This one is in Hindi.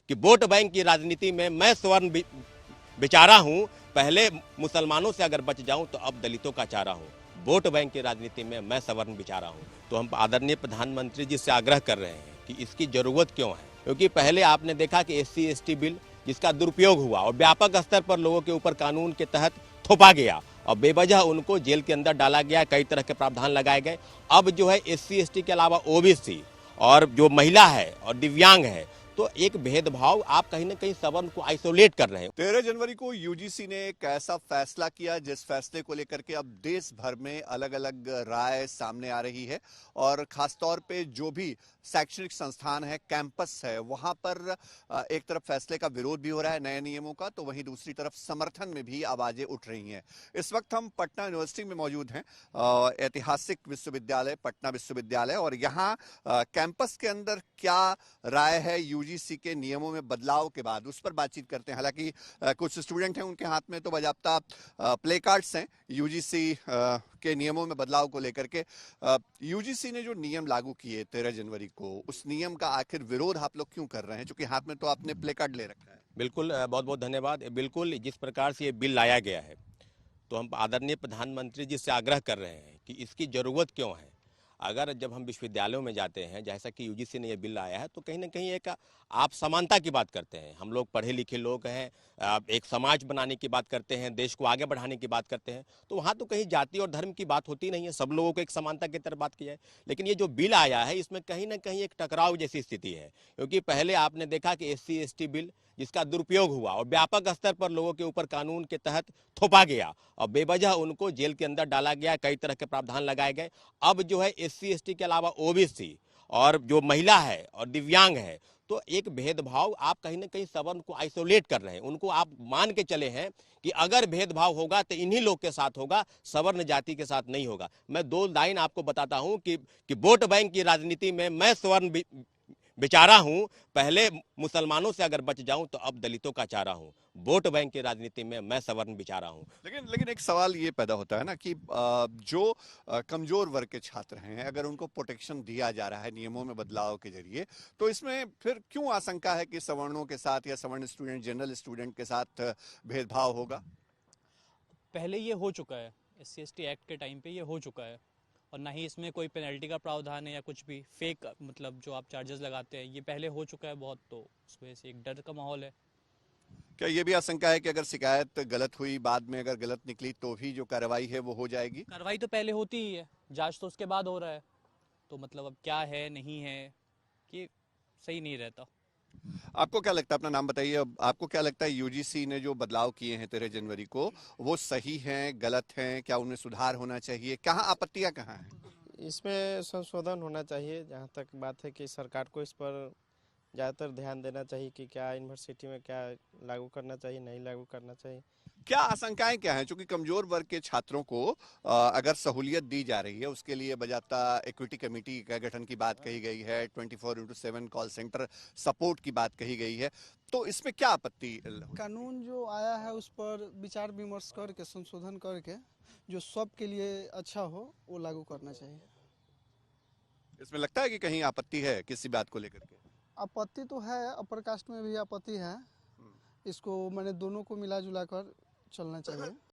कि वोट बैंक की राजनीति में मैं स्वर्ण बेचारा हूं। पहले मुसलमानों से अगर बच जाऊं तो अब दलितों का चारा हूं। वोट बैंक की राजनीति में मैं सवर्ण बेचारा हूं। तो हम आदरणीय प्रधानमंत्री जी से आग्रह कर रहे हैं कि इसकी जरूरत क्यों है, क्योंकि पहले आपने देखा कि SC/ST बिल जिसका दुरुपयोग हुआ और व्यापक स्तर पर लोगों के ऊपर कानून के तहत थोपा गया और बेवजह उनको जेल के अंदर डाला गया, कई तरह के प्रावधान लगाए गए। अब जो है SC/ST के अलावा OBC और जो महिला है और दिव्यांग है, तो एक भेदभाव आप कहीं ना कहीं सवर्ण को आइसोलेट कर रहे हैं। 13 जनवरी को यूजीसी ने एक ऐसा फैसला किया जिस फैसले को लेकर के अब देश भर में अलग अलग राय सामने आ रही है और खासतौर पे जो भी शैक्षणिक संस्थान है, कैंपस है, वहां पर एक तरफ फैसले का विरोध भी हो रहा है नए नियमों का, तो वहीं दूसरी तरफ समर्थन में भी आवाजें उठ रही हैं। इस वक्त हम पटना यूनिवर्सिटी में मौजूद हैं, ऐतिहासिक विश्वविद्यालय पटना विश्वविद्यालय, और यहाँ कैंपस के अंदर क्या राय है यूजीसी के नियमों में बदलाव के बाद, उस पर बातचीत करते हैं। हालांकि कुछ स्टूडेंट हैं, उनके हाथ में तो बाजाप्ता प्ले कार्ड्स हैं यूजीसी के नियमों में बदलाव को लेकर के। यूजीसी ने जो नियम लागू किए 13 जनवरी को, उस नियम का आखिर विरोध आप लोग क्यों कर रहे हैं, क्योंकि हाथ में तो आपने प्ले कार्ड ले रखा है? बिल्कुल, बहुत बहुत धन्यवाद। बिल्कुल, जिस प्रकार से ये बिल लाया गया है, तो हम आदरणीय प्रधानमंत्री जी से आग्रह कर रहे हैं कि इसकी जरूरत क्यों है। अगर जब हम विश्वविद्यालयों में जाते हैं, जैसा कि यूजीसी ने ये बिल लाया है, तो कहीं ना कहीं एक आप समानता की बात करते हैं। हम लोग पढ़े लिखे लोग हैं, एक समाज बनाने की बात करते हैं, देश को आगे बढ़ाने की बात करते हैं, तो वहाँ तो कहीं जाति और धर्म की बात होती नहीं है, सब लोगों को एक समानता की तरफ बात की जाए। लेकिन ये जो बिल आया है, इसमें कहीं ना कहीं एक टकराव जैसी स्थिति है, क्योंकि पहले आपने देखा कि SC/ST बिल जिसका दुरुपयोग हुआ और व्यापक स्तर पर लोगों के ऊपर कानून के तहत थोपा गया और बेवजह उनको जेल के अंदर डाला गया, कई तरह के प्रावधान लगाए गए। अब जो है SC/ST के अलावा OBC और जो महिला है और दिव्यांग है, तो एक भेदभाव आप कहीं ना कहीं सवर्ण को आइसोलेट कर रहे हैं। उनको आप मान के चले हैं कि अगर भेदभाव होगा तो इन्हीं लोग के साथ होगा, सवर्ण जाति के साथ नहीं होगा। मैं 2 लाइन आपको बताता हूं कि वोट बैंक की राजनीति में मैं स्वर्ण बेचारा हूं। पहले मुसलमानों से अगर बच जाऊं तो अब दलितों का चारा हूं। वोट बैंक की राजनीति में मैं सवर्ण बेचारा हूं। लेकिन एक सवाल ये पैदा होता है ना कि जो कमजोर वर्ग के छात्र हैं, अगर उनको प्रोटेक्शन दिया जा रहा है नियमों में बदलाव के जरिए, तो इसमें फिर क्यों आशंका है कि सवर्णों के साथ या सवर्ण स्टूडेंट, जनरल स्टूडेंट के साथ भेदभाव होगा? पहले ये हो चुका है, SC/ST एक्ट के टाइम पे ये हो चुका है, और ना ही इसमें कोई पेनल्टी का प्रावधान है या कुछ भी फेक, मतलब जो आप चार्जेस लगाते हैं, ये पहले हो चुका है बहुत, तो उस वजह से एक डर का माहौल है। क्या ये भी आशंका है कि अगर शिकायत गलत हुई, बाद में अगर गलत निकली, तो भी जो कार्रवाई है वो हो जाएगी? कार्रवाई तो पहले होती ही है, जांच तो उसके बाद हो रहा है, तो मतलब अब क्या है नहीं है कि सही नहीं रहता। आपको क्या लगता है, अपना नाम बताइए, अब आपको क्या लगता है यूजीसी ने जो बदलाव किए हैं 13 जनवरी को, वो सही हैं, गलत हैं, क्या उनमें सुधार होना चाहिए, कहाँ आपत्तियां कहाँ हैं? इसमें संशोधन होना चाहिए। जहाँ तक बात है कि सरकार को इस पर ज़्यादातर ध्यान देना चाहिए कि क्या यूनिवर्सिटी में क्या लागू करना चाहिए, नहीं लागू करना चाहिए। क्या आशंकाएं क्या हैं, क्योंकि कमजोर वर्ग के छात्रों को अगर सहूलियत दी जा रही है, उसके लिए बजाता इक्विटी कमेटी का गठन की बात कही गई है, 24/7 कॉल सेंटर सपोर्ट की बात कही गई है, तो इसमें क्या आपत्ति? कानून जो आया है उस पर विचार विमर्श करके, संशोधन करके, जो सबके लिए अच्छा हो वो लागू करना चाहिए। इसमें लगता है कि कहीं आपत्ति है किसी बात को लेकर के? आपत्ति तो है, अपर कास्ट में भी आपत्ति है, इसको मैंने दोनों को मिला जुला कर चलना चाहिए।